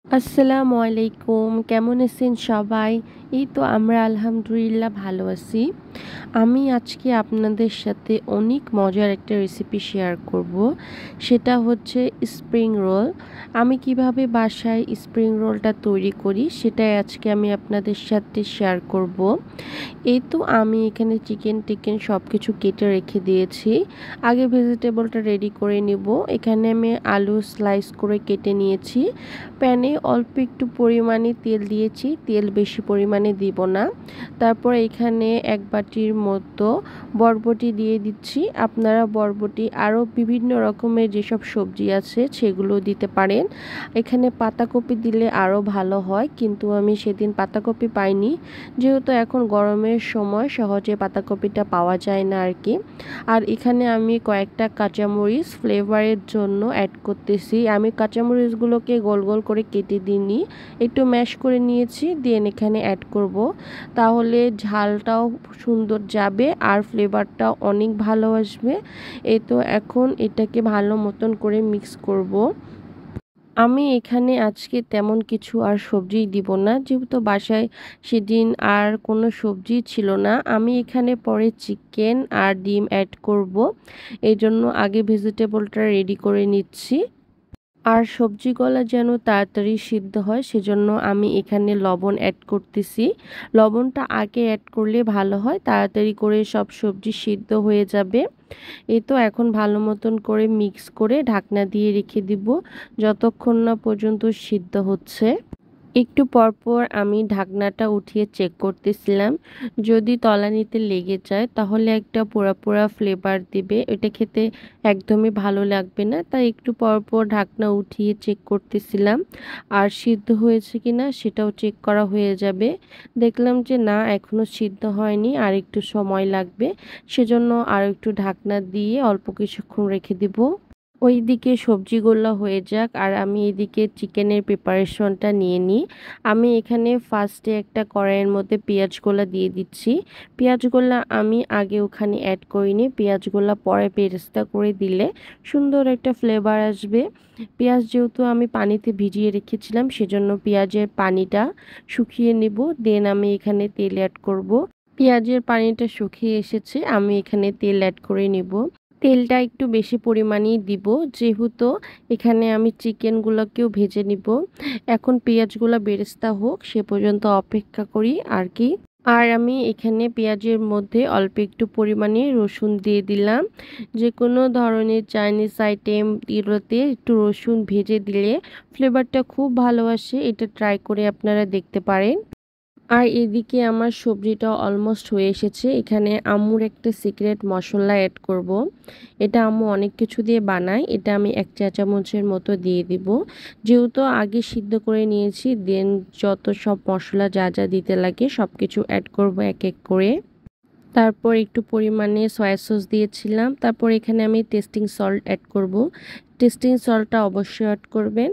আসসালামু আলাইকুম। কেমন আছেন সবাই? এই তো আমরা আলহামদুলিল্লাহ ভালো আছি। আমি আজকে আপনাদের সাথে অনেক মজার একটা রেসিপি শেয়ার করব। সেটা হচ্ছে স্প্রিং রোল। আমি কিভাবে বাসায় স্প্রিং রোলটা তৈরি করি সেটাই আজকে আমি আপনাদের সাথে শেয়ার করব। এই তো আমি এখানে চিকেন সব কিছু কেটে রেখে দিয়েছি। আগে ভেজিটেবলটা রেডি করে নিব। এখানে আমি আলু স্লাইস করে কেটে নিয়েছি। প্যানে অল্প একটু পরিমাণে তেল দিয়েছি, তেল বেশি পরিমাণে দিব না। তারপর এখানে এক বাটির মতো বরবটি দিয়ে দিচ্ছি। আপনারা বরবটি আরও বিভিন্ন রকমের যেসব সবজি আছে সেগুলো দিতে পারেন। এখানে পাতাকপি দিলে আরও ভালো হয়, কিন্তু আমি সেদিন পাতাকপি পাইনি, যেহেতু এখন গরমের সময় সহজে পাতাকপিটা পাওয়া যায় না আর কি। আর এখানে আমি কয়েকটা কাঁচামরিচ ফ্লেভারের জন্য অ্যাড করতেছি। আমি কাঁচামরিচগুলোকে গোল গোল করে কেটে দিইনি, একটু ম্যাশ করে নিয়েছি, দেন এখানে অ্যাড করব। তাহলে ঝালটাও সুন্দর যাবে আর ফ্লেভারটাও অনেক ভালো আসবে। এই তো এখন এটাকে ভালো মতন করে মিক্স করব। আমি এখানে আজকে তেমন কিছু আর সবজি দিব না, যেহেতু বাসায় সেদিন আর কোনো সবজি ছিল না। আমি এখানে পরে চিকেন আর ডিম অ্যাড করব, এই জন্য আগে ভেজিটেবলটা রেডি করে নিচ্ছি। আর সবজিগুলো যেন তাড়াতাড়ি সিদ্ধ হয় সেজন্য আমি এখানে লবণ অ্যাড করতেছি। লবণটা আগে অ্যাড করলে ভালো হয়, তাড়াতাড়ি করে সব সবজি সিদ্ধ হয়ে যাবে। এই তো এখন ভালো মতন করে মিক্স করে ঢাকনা দিয়ে রেখে দিব যতক্ষণ না পর্যন্ত সিদ্ধ হচ্ছে। একটু পরপর আমি ঢাকনাটা উঠিয়ে চেক করতেছিলাম, যদি তলানিতে লেগে যায় তাহলে একটা পোড়া পোড়া ফ্লেভার দিবে, এটা খেতে একদমই ভালো লাগবে না। তাই একটু পরপর ঢাকনা উঠিয়ে চেক করতেছিলাম, আর সিদ্ধ হয়েছে কিনা সেটাও চেক করা হয়ে যাবে। দেখলাম যে না, এখনো সিদ্ধ হয়নি, আর একটু সময় লাগবে, সেজন্য আর একটু ঢাকনা দিয়ে অল্প কিছুক্ষণ রেখে দিব। ওইদিকে সবজিগুলো হয়ে যাক আর আমি এদিকে চিকেনের প্রিপারেশনটা নিয়ে নিই। আমি এখানে ফার্স্টে একটা কড়াইয়ের মধ্যে পেঁয়াজগুলো দিয়ে দিচ্ছি। পেঁয়াজগুলো আমি আগে ওখানে অ্যাড করিনি, পেঁয়াজগুলো পরে বেরেস্তা করে দিলে সুন্দর একটা ফ্লেভার আসবে। পেঁয়াজ যেহেতু আমি পানিতে ভিজিয়ে রেখেছিলাম সেজন্য পেঁয়াজের পানিটা শুকিয়ে নিব, দেন আমি এখানে তেল অ্যাড করব। পেঁয়াজের পানিটা শুকিয়ে এসেছে, আমি এখানে তেল অ্যাড করে নিব। তেলটা একটু বেশি পরিমাণেই দিব, যেহেতু এখানে আমি চিকেনগুলোকেও ভেজে নিব। এখন পেঁয়াজগুলো বেরেস্তা হোক সে পর্যন্ত অপেক্ষা করি আর কি। আর আমি এখানে পেঁয়াজের মধ্যে অল্প একটু পরিমাণে রসুন দিয়ে দিলাম। যে কোনো ধরনের চাইনিজ আইটেম এগুলোতে একটু রসুন ভেজে দিলে ফ্লেভারটা খুব ভালো আসে, এটা ট্রাই করে আপনারা দেখতে পারেন। আর এদিকে আমার সবজিটা অলমোস্ট হয়ে এসেছে। এখানে আম্মুর একটা সিক্রেট মশলা অ্যাড করব। এটা আম্মু অনেক কিছু দিয়ে বানায়, এটা আমি 1 চা চামচের মতো দিয়ে দিব। যেহেতু আগে সিদ্ধ করে নিয়েছি, দেন যত সব মশলা যা যা দিতে লাগে সব কিছু অ্যাড করব এক এক করে। তারপর একটু পরিমাণে সয়া সস দিয়েছিলাম। তারপর এখানে আমি টেস্টিং সল্ট অ্যাড করব। টেস্টিং সল্টটা অবশ্যই অ্যাড করবেন,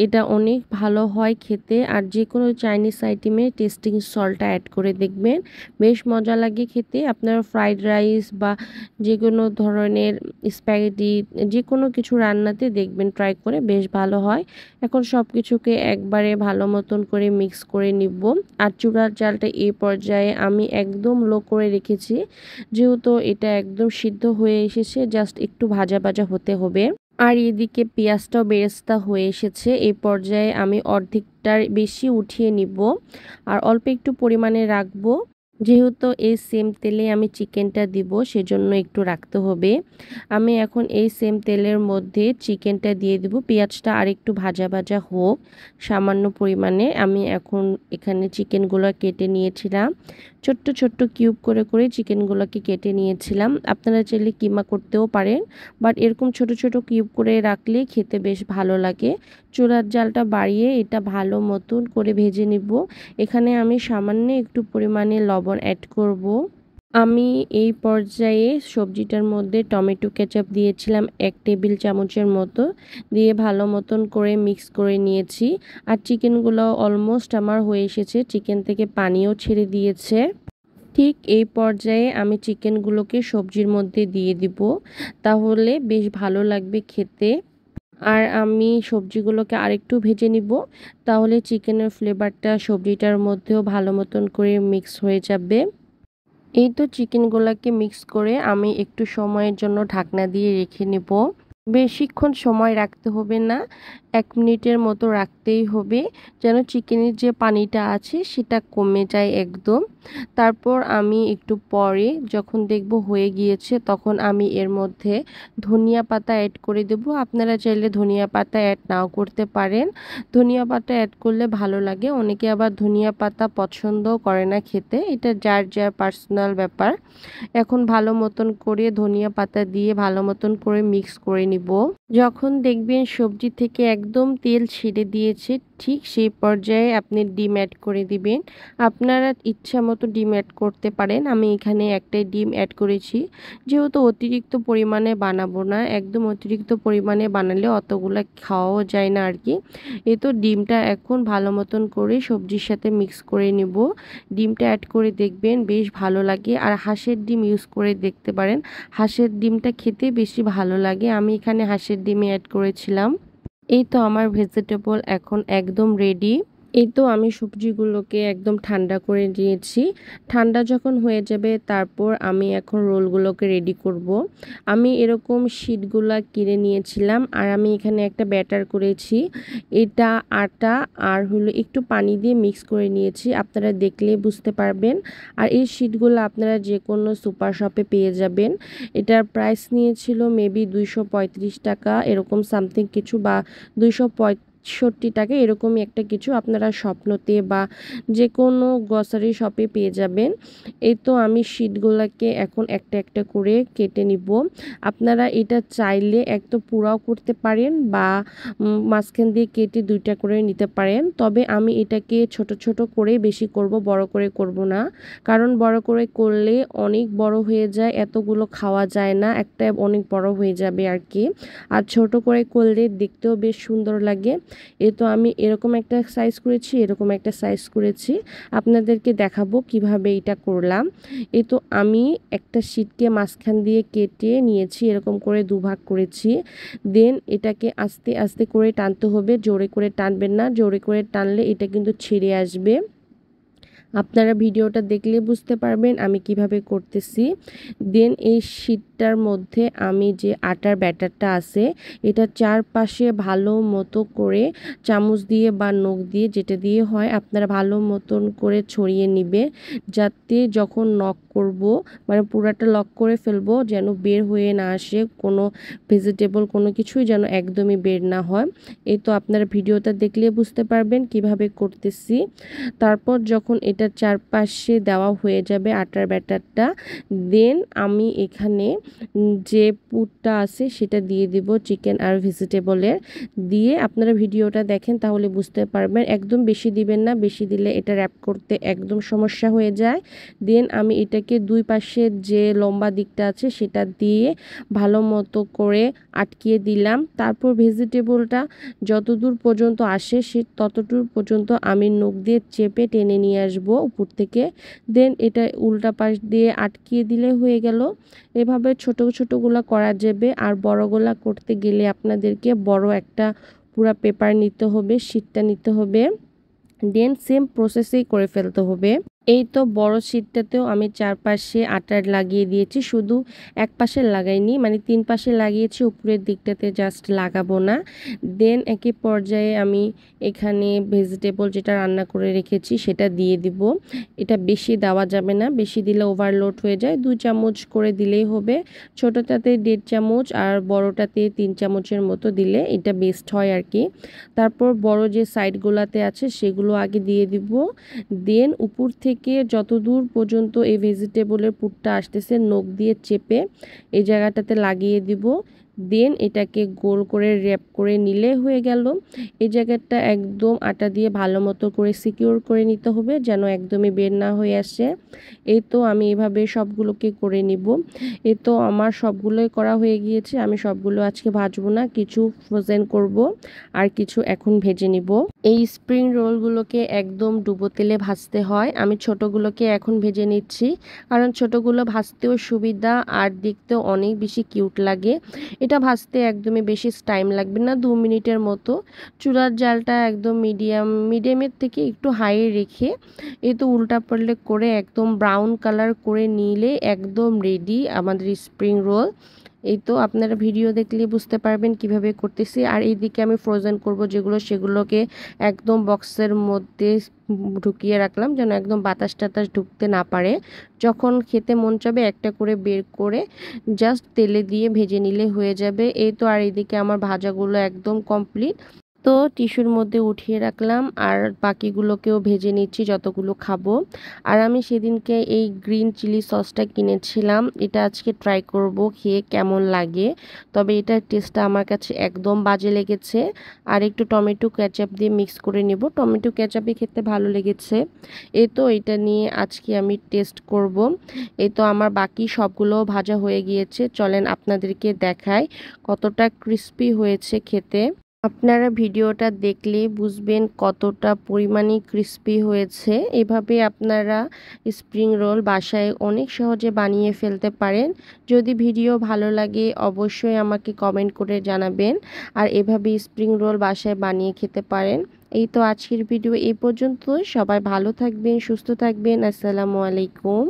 এটা অনেক ভালো হয় খেতে। আর যে কোনো চাইনিজ আইটেমে টেস্টিং সল্টটা অ্যাড করে দেখবেন, বেশ মজা লাগে খেতে। আপনারা ফ্রাইড রাইস বা যে কোনো ধরনের স্প্যাগেটি যে কোনো কিছু রান্নাতে দেখবেন ট্রাই করে, বেশ ভালো হয়। এখন সব কিছুকে একবারে ভালো মতন করে মিক্স করে নিব। আর চুলার জালটা এই পর্যায়ে আমি একদম লো করে রেখেছি, যেহেতু এটা একদম সিদ্ধ হয়ে এসেছে, জাস্ট একটু ভাজা ভাজা হতে হবে। আর এদিকে পেঁয়াজটাও বেরেস্তা হয়ে এসেছে, এই পর্যায়ে আমি অর্ধেকটার বেশি উঠিয়ে নিব আর অল্প একটু পরিমাণে রাখবো। যেহেতু এই সেম তেলে আমি চিকেনটা দিব সেজন্য একটু রাখতে হবে। আমি এখন এই সেম তেলের মধ্যে চিকেনটা দিয়ে দিব। পেঁয়াজটা আর একটু ভাজা ভাজা হোক সামান্য পরিমাণে। আমি এখন এখানে চিকেনগুলো কেটে নিয়েছিলাম, ছোট্ট ছোট্ট কিউব করে করে চিকেনগুলোকে কেটে নিয়েছিলাম। আপনারা চাইলে কিমা করতেও পারেন, বাট এরকম ছোট ছোট কিউব করে রাখলে খেতে বেশ ভালো লাগে। চুলার জালটা বাড়িয়ে এটা ভালো মতন করে ভেজে নিব। এখানে আমি সামান্য একটু পরিমাণে লবণ অ্যাড করব। আমি এই পর্যায়ে সবজিটার মধ্যে টমেটো কেচাপ দিয়েছিলাম 1 টেবিল চামচের মতো, দিয়ে ভালো মতন করে মিক্স করে নিয়েছি। আর চিকেনগুলো অলমোস্ট আমার হয়ে এসেছে, চিকেন থেকে পানিও ছেড়ে দিয়েছে। ঠিক এই পর্যায়ে আমি চিকেনগুলোকে সবজির মধ্যে দিয়ে দিব, তাহলে বেশ ভালো লাগবে খেতে। আর আমি সবজিগুলোকে আরেকটু ভেজে নিব, তাহলে চিকেনের ফ্লেভারটা সবজিটার মধ্যেও ভালো মতন করে মিক্স হয়ে যাবে। এই তো চিকেনগুলোকে মিক্স করে আমি একটু সময়ের জন্য ঢাকনা দিয়ে রেখে নেব। বেশিক্ষণ সময় রাখতে হবে না, 1 মিনিটের মতো রাখতেই হবে, যেন চিকেনের যে পানিটা আছে সেটা কমে যায় একদম। তারপর আমি একটু পরে যখন দেখব হয়ে গিয়েছে, তখন আমি এর মধ্যে ধনিয়া পাতা অ্যাড করে দেব। আপনারা চাইলে ধনিয়া পাতা অ্যাড নাও করতে পারেন। ধনিয়া পাতা অ্যাড করলে ভালো লাগে, অনেকে আবার ধনিয়া পাতা পছন্দও করে না খেতে, এটা যার যার পার্সোনাল ব্যাপার। এখন ভালো মতন করে ধনিয়া পাতা দিয়ে ভালো মতন করে মিক্স করে নিব। যখন দেখবেন সবজি থেকে একদম তেল ছেড়ে দিয়েছে, ঠিক সেই পর্যায়ে আপনি ডিম অ্যাড করে দিবেন। আপনারা ইচ্ছা মতো ডিম অ্যাড করতে পারেন, আমি এখানে একটাই ডিম অ্যাড করেছি, যেহেতু অতিরিক্ত পরিমাণে বানাবো না। একদম অতিরিক্ত পরিমাণে বানালে অতগুলো খাওয়াও যায় না আর কি। এই তো ডিমটা এখন ভালো মতন করে সবজির সাথে মিক্স করে নেব। ডিমটা অ্যাড করে দেখবেন বেশ ভালো লাগে। আর হাঁসের ডিম ইউজ করে দেখতে পারেন, হাঁসের ডিমটা খেতে বেশি ভালো লাগে। আমি এখানে হাঁসের ডিমে অ্যাড করেছিলাম। এই তো আমার ভেজিটেবল এখন একদম রেডি। এই তো আমি সবজিগুলোকে একদম ঠান্ডা করে নিয়েছি। ঠান্ডা যখন হয়ে যাবে, তারপর আমি এখন রোলগুলোকে রেডি করব। আমি এরকম শিটগুলা কিনে নিয়েছিলাম, আর আমি এখানে একটা ব্যাটার করেছি। এটা আটা আর হলো একটু পানি দিয়ে মিক্স করে নিয়েছি, আপনারা দেখলে বুঝতে পারবেন। আর এই শিটগুলো আপনারা যে কোনো সুপার শপে পেয়ে যাবেন। এটার প্রাইস নিয়েছিল মেবি 235 টাকা এরকম সামথিং কিছু, বা 265 টাকা এরকমই একটা কিছু। আপনারা স্বপ্নতে বা যে কোনো গ্রসারি শপে পেয়ে যাবেন। এই তো আমি শিটগুলোকে এখন একটা একটা করে কেটে নিব। আপনারা এটা চাইলে এক তো পুরাও করতে পারেন, বা মাঝখান দিয়ে কেটে 2টা করে নিতে পারেন। তবে আমি এটাকে ছোট ছোট করে বেশি করব, বড় করে করব না, কারণ বড় করে করলে অনেক বড় হয়ে যায়, এতগুলো খাওয়া যায় না, একটা অনেক বড় হয়ে যাবে আর কি। আর ছোট করে করলে দেখতেও বেশ সুন্দর লাগে। এ তো আমি এরকম একটা সাইজ করেছি, এরকম একটা সাইজ করেছি, আপনাদেরকে দেখাবো কিভাবে এটা করলাম। এ তো আমি একটা শিটকে মাঝখান দিয়ে কেটে নিয়েছি, এরকম করে দুভাগ করেছি। দেন এটাকে আস্তে আস্তে করে টানতে হবে, জোরে করে টানবেন না, জোরে করে টানলে এটা কিন্তু ছিঁড়ে আসবে। আপনারা ভিডিওটা দেখলে বুঝতে পারবেন আমি কিভাবে করতেছি। দেন এই শীটটার মধ্যে আমি যে আটার ব্যাটারটা আছে, এটা চারপাশে ভালো মতো করে চামচ দিয়ে বা নখ দিয়ে, যেটা দিয়ে হয়, আপনারা ভালো মতন করে ছড়িয়ে নিবে, যাতে যখন নক করব, মানে পুরাটা লক করে ফেলবো, যেন বের হয়ে না আসে কোনো ভেজিটেবল, কোনো কিছুই যেন একদমই বের না হয়। এই তো আপনারা ভিডিওটা দেখলে বুঝতে পারবেন কিভাবে করতেছি। তারপর যখন এটার চারপাশে দেওয়া হয়ে যাবে আটার ব্যাটারটা, দেন আমি এখানে যে পুরটা আছে সেটা দিয়ে দিব, চিকেন আর ভেজিটেবলের দিয়ে। আপনারা ভিডিওটা দেখেন তাহলে বুঝতে পারবেন, একদম বেশি দিবেন না, বেশি দিলে এটা র্যাপ করতে একদম সমস্যা হয়ে যায়। দেন আমি এটাকে দুই পাশে যে লম্বা দিকটা আছে সেটা দিয়ে ভালো মতো করে আটকিয়ে দিলাম। তারপর ভেজিটেবলটা যতদূর পর্যন্ত আসে সে ততদূর পর্যন্ত আমি নখ দিয়ে চেপে টেনে নিয়ে আসবো উপর থেকে। দেন এটা উল্টা পাশ দিয়ে আটকিয়ে দিলে হয়ে গেল। এভাবে ছোট ছোটগুলো করা যাবে। আর বড়গুলা করতে গেলে আপনাদেরকে বড় একটা পুরা পেপার নিতে হবে, শীটটা নিতে হবে, দেন সেম প্রসেসেই করে ফেলতে হবে। এই তো বড় শীটটাতেও আমি চারপাশে আটা লাগিয়ে দিয়েছি, শুধু এক পাশে লাগাইনি, মানে 3 পাশে লাগিয়েছি, উপরের দিকটাতে জাস্ট লাগাবো না। দেন একই পর্যায়ে আমি এখানে ভেজিটেবল যেটা রান্না করে রেখেছি সেটা দিয়ে দিব। এটা বেশি দেওয়া যাবে না, বেশি দিলে ওভারলোড হয়ে যায়, 2 চামচ করে দিলেই হবে। ছোটোটাতে 1.5 চামচ আর বড়টাতে 3 চামচের মতো দিলে এটা বেস্ট হয় আর কি। তারপর বড় যে সাইডগুলোতে আছে সেগুলো আগে দিয়ে দিব। দেন উপর থেকে যতদূর পর্যন্ত এই ভেজিটেবলের পুরটা আসতেছে নখ দিয়ে চেপে এই জায়গাটাতে লাগিয়ে দিব। দেন এটাকে গোল করে র্যাপ করে নিলে হয়ে গেল। এই জায়গাটা একদম আটা দিয়ে ভালো মতো করে সিকিউর করে নিতে হবে, যেন একদমই বের না হয়ে আসে। এই তো আমি এভাবে সবগুলোকে করে নিব। এই তো আমার সবগুলোই করা হয়ে গিয়েছে। আমি সবগুলো আজকে ভাজবো না, কিছু ফ্রোজেন করব আর কিছু এখন ভেজে নিব। এই স্প্রিং রোলগুলোকে একদম ডুবো তেলে ভাজতে হয়। আমি ছোটোগুলোকে এখন ভেজে নিচ্ছি, কারণ ছোটোগুলো ভাজতেও সুবিধা আর দেখতেও অনেক বেশি কিউট লাগে। এটা ভাজতে একদমই বেশি টাইম লাগবে না, 2 মিনিটের মতো। চুলার জালটা একদম মিডিয়ামের থেকে একটু হাই রেখে এই তো উল্টা পাল্টে করে একদম ব্রাউন কালার করে নিলে একদম রেডি আমাদের স্প্রিং রোল। এই তো আপনারা ভিডিও দেখলে বুঝতে পারবেন কিভাবে করতেছি। আর এইদিকে আমি ফ্রোজেন করব যেগুলো, সেগুলোকে একদম বক্সের মধ্যে ঢুকিয়ে রাখলাম, যেন একদম বাতাস টাতাস ঢুকতে না পারে। যখন খেতে মন চাবে একটা করে বের করে জাস্ট তেলে দিয়ে ভেজে নিলে হয়ে যাবে। এই তো আর এইদিকে আমার ভাজাগুলো একদম কমপ্লিট। তো টিস্যুর মধ্যে উঠিয়ে রাখলাম আর বাকিগুলোকেও ভেজে নিচ্ছি যতগুলো খাবো। আর আমি সেদিনকে এই গ্রিন চিলি সসটা কিনেছিলাম, এটা আজকে ট্রাই করব খেয়ে কেমন লাগে। তবে এটার টেস্টটা আমার কাছে একদম বাজে লেগেছে। আর একটু টমেটো কেচাপ দিয়ে মিক্স করে নেব, টমেটো কেচাপই খেতে ভালো লেগেছে। এই তো এটা নিয়ে আজকে আমি টেস্ট করব। এই তো আমার বাকি সবগুলো ভাজা হয়ে গিয়েছে, চলেন আপনাদেরকে দেখাই কতটা ক্রিস্পি হয়েছে খেতে। আপনারা ভিডিওটা দেখলে বুঝবেন কতটা পরিমাণে ক্রিস্পি হয়েছে। এভাবে আপনারা স্প্রিং রোল বাসায় অনেক সহজে বানিয়ে ফেলতে পারেন। যদি ভিডিও ভালো লাগে অবশ্যই আমাকে কমেন্ট করে জানাবেন। আর এভাবে স্প্রিং রোল বাসায় বানিয়ে খেতে পারেন। এই তো আজকের ভিডিও এই পর্যন্ত। সবাই ভালো থাকবেন, সুস্থ থাকবেন। আসসালামু আলাইকুম।